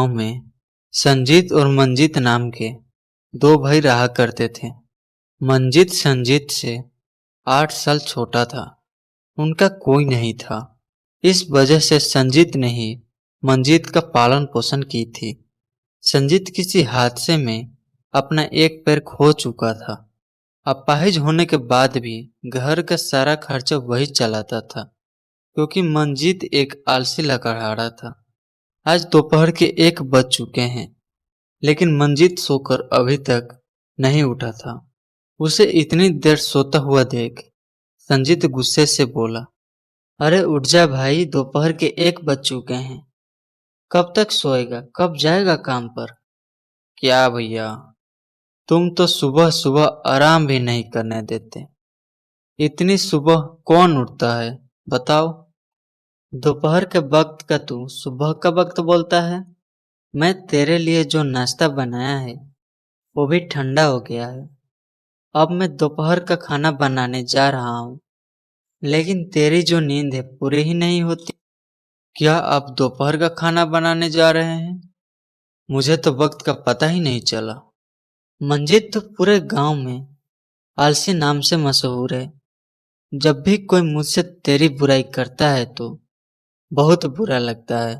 में संजीत और मंजीत नाम के दो भाई रहा करते थे। मंजीत संजीत से 8 साल छोटा था। उनका कोई नहीं था। इस वजह से संजीत ने ही मंजीत का पालन पोषण की थी। संजीत किसी हादसे में अपना एक पैर खो चुका था। अपाहिज होने के बाद भी घर का सारा खर्चा वही चलाता था, क्योंकि मंजीत एक आलसी लकड़हारा था। आज दोपहर के 1 बज चुके हैं, लेकिन मंजीत सोकर अभी तक नहीं उठा था। उसे इतनी देर सोता हुआ देख संजीत गुस्से से बोला, अरे उठ जा भाई, दोपहर के 1 बज चुके हैं। कब तक सोएगा, कब जाएगा काम पर? क्या भैया, तुम तो सुबह सुबह आराम भी नहीं करने देते। इतनी सुबह कौन उठता है बताओ? दोपहर के वक्त का तू सुबह का वक्त बोलता है। मैं तेरे लिए जो नाश्ता बनाया है वो भी ठंडा हो गया है। अब मैं दोपहर का खाना बनाने जा रहा हूँ, लेकिन तेरी जो नींद है पूरी ही नहीं होती। क्या आप दोपहर का खाना बनाने जा रहे हैं? मुझे तो वक्त का पता ही नहीं चला। मंजीत तो पूरे गांव में आलसी नाम से मशहूर है। जब भी कोई मुझसे तेरी बुराई करता है तो बहुत बुरा लगता है।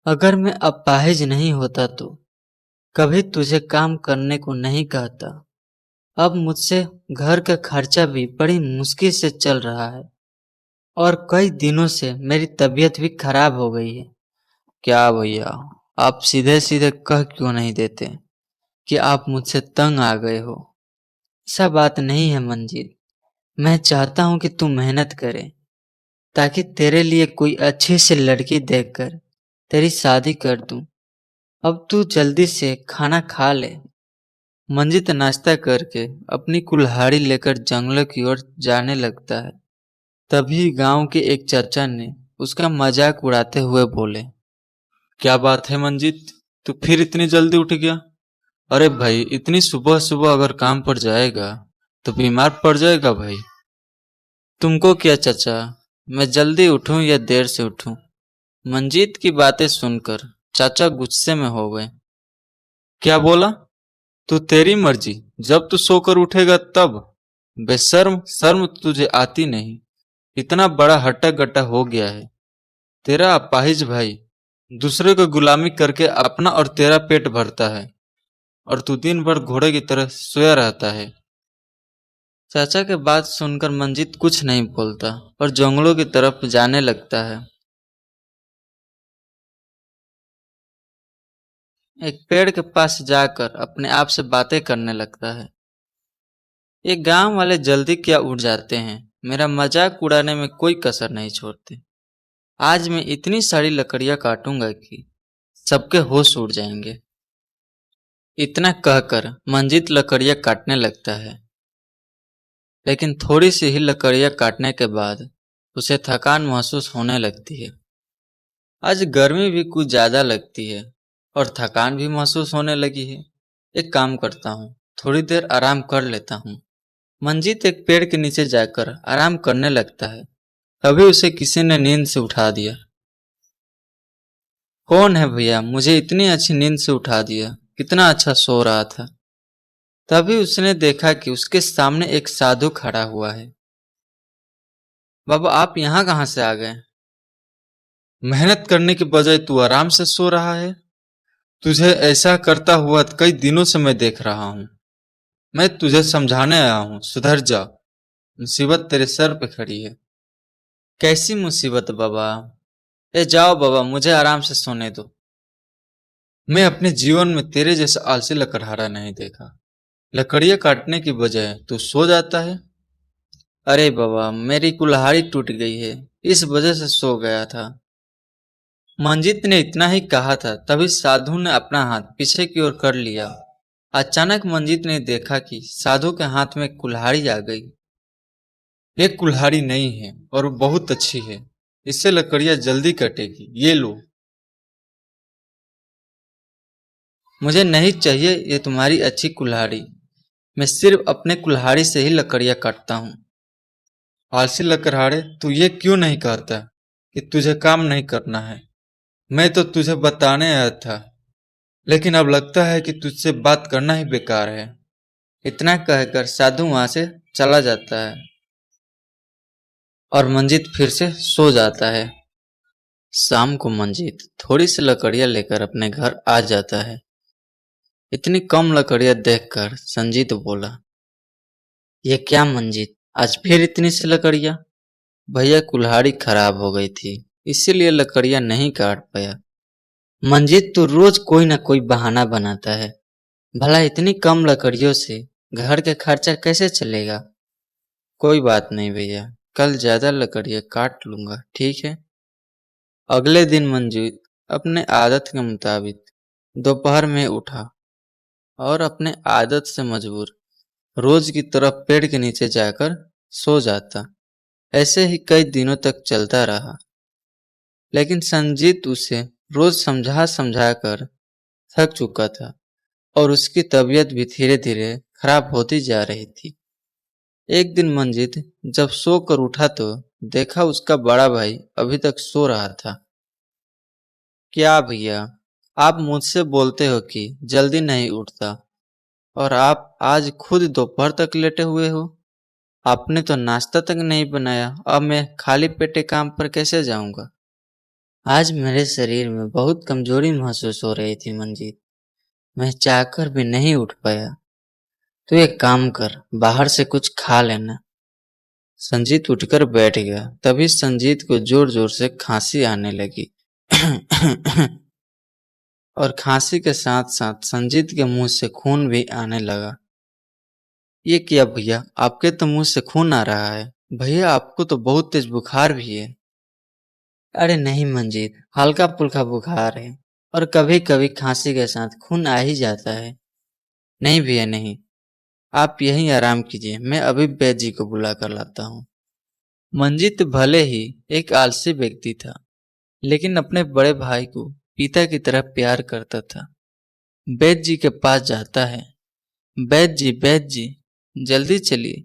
अगर मैं अपाहिज नहीं होता तो कभी तुझे काम करने को नहीं कहता। अब मुझसे घर का खर्चा भी बड़ी मुश्किल से चल रहा है और कई दिनों से मेरी तबीयत भी खराब हो गई है। क्या भैया, आप सीधे सीधे कह क्यों नहीं देते कि आप मुझसे तंग आ गए हो? ऐसा बात नहीं है मंजीत। मैं चाहता हूँ कि तू मेहनत करे, ताकि तेरे लिए कोई अच्छी सी लड़की देखकर तेरी शादी कर दूं। अब तू जल्दी से खाना खा ले। मंजीत नाश्ता करके अपनी कुल्हाड़ी लेकर जंगलों की ओर जाने लगता है। तभी गांव के एक चाचा ने उसका मजाक उड़ाते हुए बोले, क्या बात है मंजीत, तू फिर इतनी जल्दी उठ गया? अरे भाई, इतनी सुबह सुबह अगर काम पर जाएगा तो बीमार पड़ जाएगा भाई। तुमको क्या चाचा, मैं जल्दी उठूं या देर से उठूं? मंजीत की बातें सुनकर चाचा गुस्से में हो गए। क्या बोला? तू तेरी मर्जी, जब तू सोकर उठेगा तब। बेशर्म, शर्म तुझे आती नहीं। इतना बड़ा हट्टा गट्टा हो गया है तेरा अपाहिज भाई। दूसरे को गुलामी करके अपना और तेरा पेट भरता है, और तू दिन भर घोड़े की तरह सोया रहता है। चाचा के बात सुनकर मंजीत कुछ नहीं बोलता और जंगलों की तरफ जाने लगता है। एक पेड़ के पास जाकर अपने आप से बातें करने लगता है। ये गांव वाले जल्दी क्या उठ जाते हैं, मेरा मजाक उड़ाने में कोई कसर नहीं छोड़ते। आज मैं इतनी सारी लकड़ियां काटूंगा कि सबके होश उड़ जाएंगे। इतना कहकर मंजीत लकड़ियां काटने लगता है, लेकिन थोड़ी सी ही लकड़ियां काटने के बाद उसे थकान महसूस होने लगती है। आज गर्मी भी कुछ ज्यादा लगती है और थकान भी महसूस होने लगी है। एक काम करता हूँ, थोड़ी देर आराम कर लेता हूँ। मंजीत एक पेड़ के नीचे जाकर आराम करने लगता है। तभी उसे किसी ने नींद से उठा दिया। कौन है भैया, मुझे इतनी अच्छी नींद से उठा दिया, कितना अच्छा सो रहा था। तभी उसने देखा कि उसके सामने एक साधु खड़ा हुआ है। बाबा, आप यहाँ कहाँ से आ गए? मेहनत करने के बजाय तू आराम से सो रहा है। तुझे ऐसा करता हुआ कई दिनों से मैं देख रहा हूँ। मैं तुझे समझाने आया हूँ, सुधर जा। मुसीबत तेरे सर पे खड़ी है। कैसी मुसीबत बाबा? ए जाओ बाबा, मुझे आराम से सोने दो। मैं अपने जीवन में तेरे जैसा आलसी लकड़हारा नहीं देखा। लकड़ियां काटने की बजाय तू सो जाता है। अरे बाबा, मेरी कुल्हाड़ी टूट गई है, इस वजह से सो गया था। मंजीत ने इतना ही कहा था, तभी साधु ने अपना हाथ पीछे की ओर कर लिया। अचानक मंजीत ने देखा कि साधु के हाथ में कुल्हाड़ी आ गई। एक कुल्हाड़ी नहीं है और बहुत अच्छी है। इससे लकड़ियां जल्दी कटेगी, ये लो। मुझे नहीं चाहिए ये तुम्हारी अच्छी कुल्हाड़ी। मैं सिर्फ अपने कुल्हाड़ी से ही लकड़ियां काटता हूँ। आलसी लकड़हारे, तू ये क्यों नहीं कहता कि तुझे काम नहीं करना है? मैं तो तुझे बताने आया था लेकिन अब लगता है कि तुझसे बात करना ही बेकार है। इतना कहकर साधु वहां से चला जाता है और मंजीत फिर से सो जाता है। शाम को मंजीत थोड़ी सी लकड़ियां लेकर अपने घर आ जाता है। इतनी कम लकड़ियां देखकर संजीत बोला, ये क्या मंजीत, आज फिर इतनी सी लकड़ियां? भैया कुल्हाड़ी खराब हो गई थी, इसीलिए लकड़ियां नहीं काट पाया। मंजीत तो रोज कोई ना कोई बहाना बनाता है। भला इतनी कम लकड़ियों से घर का खर्चा कैसे चलेगा? कोई बात नहीं भैया, कल ज्यादा लकड़ियां काट लूंगा, ठीक है। अगले दिन मंजीत अपने आदत के मुताबिक दोपहर में उठा और अपने आदत से मजबूर रोज की तरह पेड़ के नीचे जाकर सो जाता। ऐसे ही कई दिनों तक चलता रहा, लेकिन संजीत उसे रोज समझा समझा कर थक चुका था और उसकी तबीयत भी धीरे धीरे खराब होती जा रही थी। एक दिन मंजीत जब सोकर उठा तो देखा उसका बड़ा भाई अभी तक सो रहा था। क्या भैया, आप मुझसे बोलते हो कि जल्दी नहीं उठता और आप आज खुद दोपहर तक लेटे हुए हो। आपने तो नाश्ता तक नहीं बनाया, अब मैं खाली पेटे काम पर कैसे जाऊंगा? आज मेरे शरीर में बहुत कमजोरी महसूस हो रही थी मंजीत, मैं चाहकर भी नहीं उठ पाया। तो एक काम कर, बाहर से कुछ खा लेना। संजीत उठकर बैठ गया, तभी संजीत को जोर जोर से खांसी आने लगी। और खांसी के साथ साथ संजीत के मुंह से खून भी आने लगा। ये क्या भैया, आपके तो मुंह से खून आ रहा है। भैया आपको तो बहुत तेज बुखार भी है। अरे नहीं मंजीत, हल्का फुल्का बुखार है और कभी कभी खांसी के साथ खून आ ही जाता है। नहीं भैया नहीं, आप यहीं आराम कीजिए, मैं अभी वैद्य जी को बुला कर लाता हूँ। मंजीत भले ही एक आलसी व्यक्ति था, लेकिन अपने बड़े भाई को पिता की तरह प्यार करता था। वैद्य जी के पास जाता है। वैद्य जी जल्दी चलिए,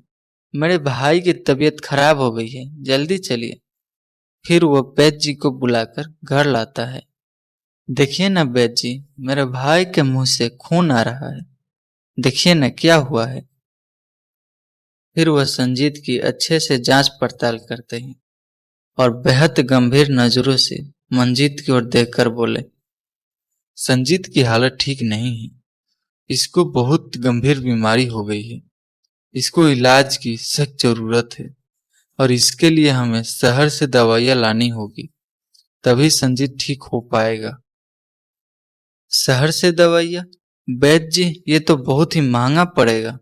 मेरे भाई की तबीयत खराब हो गई है, जल्दी चलिए। फिर वो वैद्य जी को बुलाकर घर लाता है। देखिए ना वैद्य जी, मेरे भाई के मुंह से खून आ रहा है, देखिए ना क्या हुआ है। फिर वह संजीत की अच्छे से जांच पड़ताल करते हैं और बेहद गंभीर नजरों से मंजीत की ओर देखकर बोले, संजीत की हालत ठीक नहीं है, इसको बहुत गंभीर बीमारी हो गई है। इसको इलाज की सख्त जरूरत है और इसके लिए हमें शहर से दवाइयाँ लानी होगी, तभी संजीत ठीक हो पाएगा। शहर से दवाइयाँ? वैद्य जी ये तो बहुत ही महंगा पड़ेगा।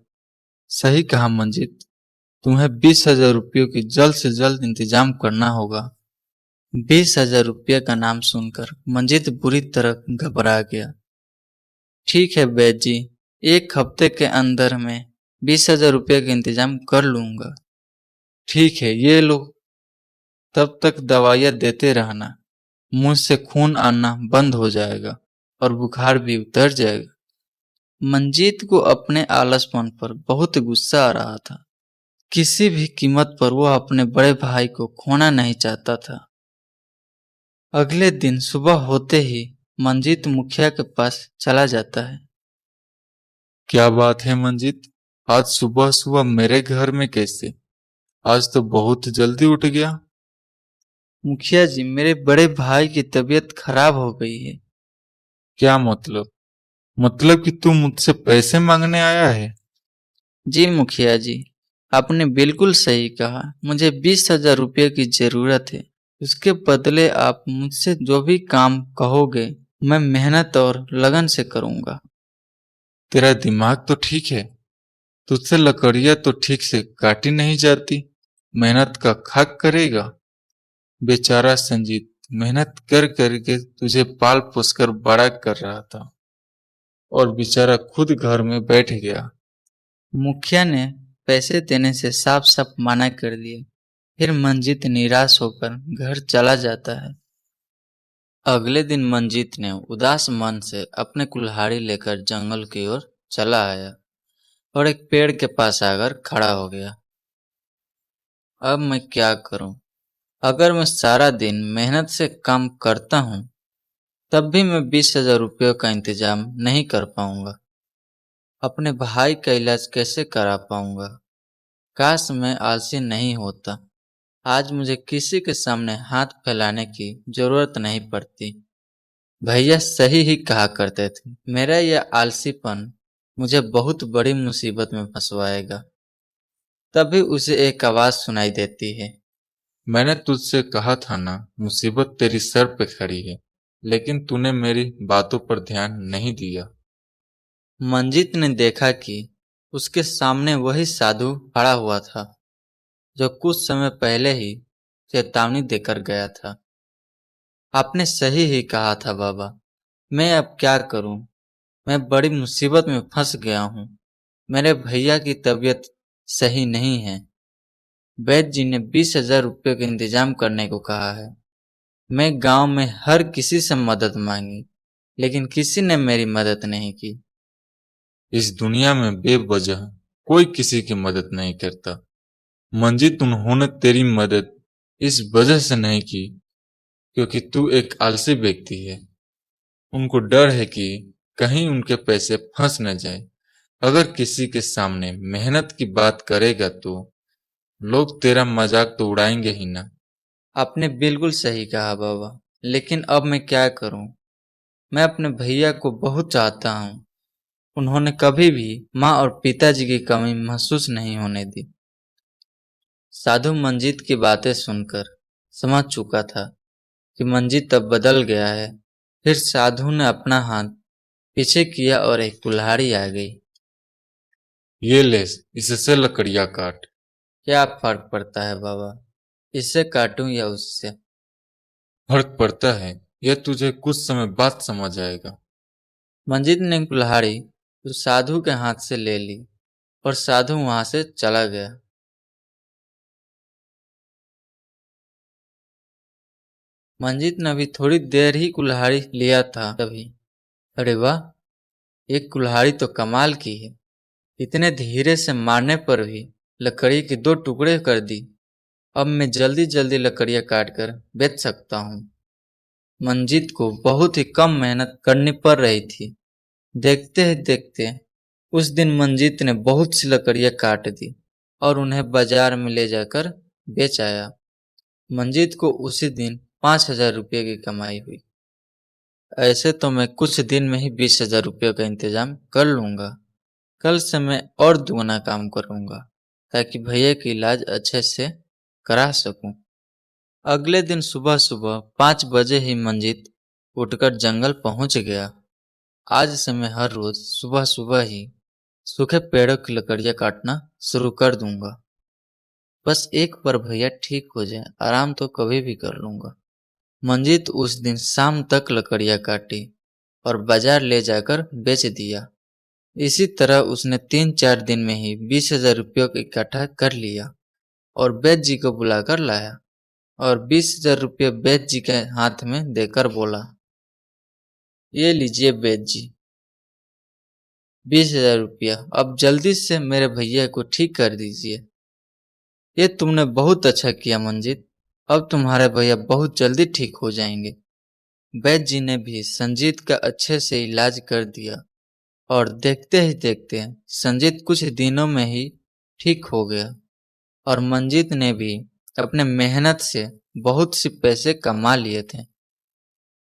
सही कहा मंजीत, तुम्हें 20,000 रुपयों की जल्द से जल्द इंतजाम करना होगा। 20,000 रुपये का नाम सुनकर मंजीत बुरी तरह घबरा गया। ठीक है वैद्य जी, एक हफ्ते के अंदर में 20,000 रुपये का इंतजाम कर लूंगा। ठीक है, ये लो, तब तक दवाइयाँ देते रहना, मुंह से खून आना बंद हो जाएगा और बुखार भी उतर जाएगा। मंजीत को अपने आलसपन पर बहुत गुस्सा आ रहा था। किसी भी कीमत पर वह अपने बड़े भाई को खोना नहीं चाहता था। अगले दिन सुबह होते ही मंजीत मुखिया के पास चला जाता है। क्या बात है मंजीत, आज सुबह सुबह मेरे घर में कैसे? आज तो बहुत जल्दी उठ गया। मुखिया जी, मेरे बड़े भाई की तबीयत खराब हो गई है। क्या मतलब? मतलब कि तू मुझसे पैसे मांगने आया है? जी मुखिया जी, आपने बिल्कुल सही कहा, मुझे 20,000 रुपये की जरूरत है। उसके बदले आप मुझसे जो भी काम कहोगे मैं मेहनत और लगन से करूंगा। तेरा दिमाग तो ठीक है, तुझसे लकड़ियां तो ठीक से काटी नहीं जाती, मेहनत का खाक करेगा। बेचारा संजीत मेहनत कर करके तुझे पाल पोस कर बड़ा कर रहा था और बेचारा खुद घर में बैठ गया। मुखिया ने पैसे देने से साफ साफ मना कर दिया। फिर मंजीत निराश होकर घर चला जाता है। अगले दिन मंजीत ने उदास मन से अपने कुल्हाड़ी लेकर जंगल की ओर चला आया और एक पेड़ के पास आकर खड़ा हो गया। अब मैं क्या करूं? अगर मैं सारा दिन मेहनत से काम करता हूं तब भी मैं 20,000 रुपयों का इंतजाम नहीं कर पाऊंगा। अपने भाई का इलाज कैसे करा पाऊंगा? काश मैं आलसी नहीं होता। आज मुझे किसी के सामने हाथ फैलाने की जरूरत नहीं पड़ती। भैया सही ही कहा करते थे, मेरा यह आलसीपन मुझे बहुत बड़ी मुसीबत में फंसवाएगा। तभी उसे एक आवाज सुनाई देती है। मैंने तुझसे कहा था ना, मुसीबत तेरी सर पे खड़ी है, लेकिन तूने मेरी बातों पर ध्यान नहीं दिया। मंजीत ने देखा कि उसके सामने वही साधु खड़ा हुआ था जो कुछ समय पहले ही चेतावनी देकर गया था। आपने सही ही कहा था बाबा, मैं अब क्या करूं? मैं बड़ी मुसीबत में फंस गया हूं। मेरे भैया की तबीयत सही नहीं है। वैद्य जी ने 20,000 रुपये का इंतजाम करने को कहा है। मैं गांव में हर किसी से मदद मांगी, लेकिन किसी ने मेरी मदद नहीं की। इस दुनिया में बेवजह कोई किसी की मदद नहीं करता। मंजीत, उन्होंने तेरी मदद इस वजह से नहीं की क्योंकि तू एक आलसी व्यक्ति है। उनको डर है कि कहीं उनके पैसे फंस न जाए। अगर किसी के सामने मेहनत की बात करेगा तो लोग तेरा मजाक तो उड़ाएंगे ही ना। आपने बिल्कुल सही कहा बाबा, लेकिन अब मैं क्या करूं? मैं अपने भैया को बहुत चाहता हूं। उन्होंने कभी भी माँ और पिताजी की कमी महसूस नहीं होने दी। साधु मंजीत की बातें सुनकर समझ चुका था कि मंजीत अब बदल गया है। फिर साधु ने अपना हाथ पीछे किया और एक कुल्हाड़ी आ गई। ये ले, इससे लकड़ियां काट। क्या फर्क पड़ता है बाबा, इससे काटूं या उससे? फर्क पड़ता है, यह तुझे कुछ समय बाद समझ आएगा। मंजीत ने कुल्हाड़ी उस साधु के हाथ से ले ली और साधु वहां से चला गया। मंजीत ने अभी थोड़ी देर ही कुल्हाड़ी लिया था तभी, अरे वाह, एक कुल्हाड़ी तो कमाल की है। इतने धीरे से मारने पर भी लकड़ी के 2 टुकड़े कर दी। अब मैं जल्दी जल्दी लकड़ियां काट कर बेच सकता हूँ। मंजीत को बहुत ही कम मेहनत करनी पड़ रही थी। देखते ही देखते उस दिन मंजीत ने बहुत सी लकड़ियां काट दी और उन्हें बाजार में ले जाकर बेच आया। मंजीत को उसी दिन 5,000 रुपये की कमाई हुई। ऐसे तो मैं कुछ दिन में ही 20,000 रुपये का इंतजाम कर लूंगा। कल से मैं और दुगना काम करूंगा ताकि भैया की इलाज अच्छे से करा सकूं। अगले दिन सुबह सुबह 5 बजे ही मंजीत उठकर जंगल पहुंच गया। आज से मैं हर रोज सुबह सुबह ही सूखे पेड़ों की लकड़ियां काटना शुरू कर दूंगा। बस एक बार भैया ठीक हो जाए, आराम तो कभी भी कर लूंगा। मंजीत उस दिन शाम तक लकड़ियां काटी और बाजार ले जाकर बेच दिया। इसी तरह उसने 3-4 दिन में ही 20,000 रुपयों को इकट्ठा कर लिया और वैद्य जी को बुलाकर लाया और 20,000 रुपये वैद्य जी के हाथ में देकर बोला, ये लीजिए वैद्य जी, 20,000 रुपया। अब जल्दी से मेरे भैया को ठीक कर दीजिए। ये तुमने बहुत अच्छा किया मंजीत, अब तुम्हारे भैया बहुत जल्दी ठीक हो जाएंगे। वैद्य जी ने भी संजीत का अच्छे से इलाज कर दिया और देखते ही देखते संजीत कुछ दिनों में ही ठीक हो गया और मंजीत ने भी अपने मेहनत से बहुत सी पैसे कमा लिए थे।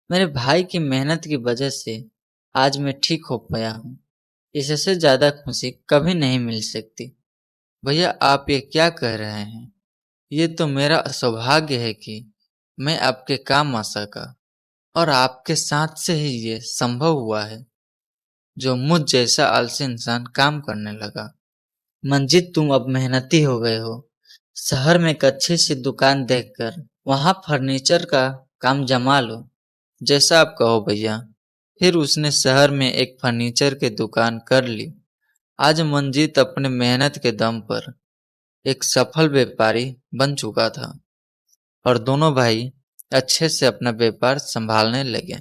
मेरे भाई की मेहनत की वजह से आज मैं ठीक हो पाया हूँ। इससे ज्यादा खुशी कभी नहीं मिल सकती। भैया आप ये क्या कह रहे हैं? ये तो मेरा सौभाग्य है कि मैं आपके काम आ सका और आपके साथ से ही ये संभव हुआ है जो मुझ जैसा आलसी इंसान काम करने लगा। मंजीत तुम अब मेहनती हो गए हो। शहर में एक अच्छी सी दुकान देखकर वहां फर्नीचर का काम जमा लो, जैसा आप कहो भैया। फिर उसने शहर में एक फर्नीचर की दुकान कर ली। आज मंजीत अपने मेहनत के दम पर एक सफल व्यापारी बन चुका था और दोनों भाई अच्छे से अपना व्यापार संभालने लगे।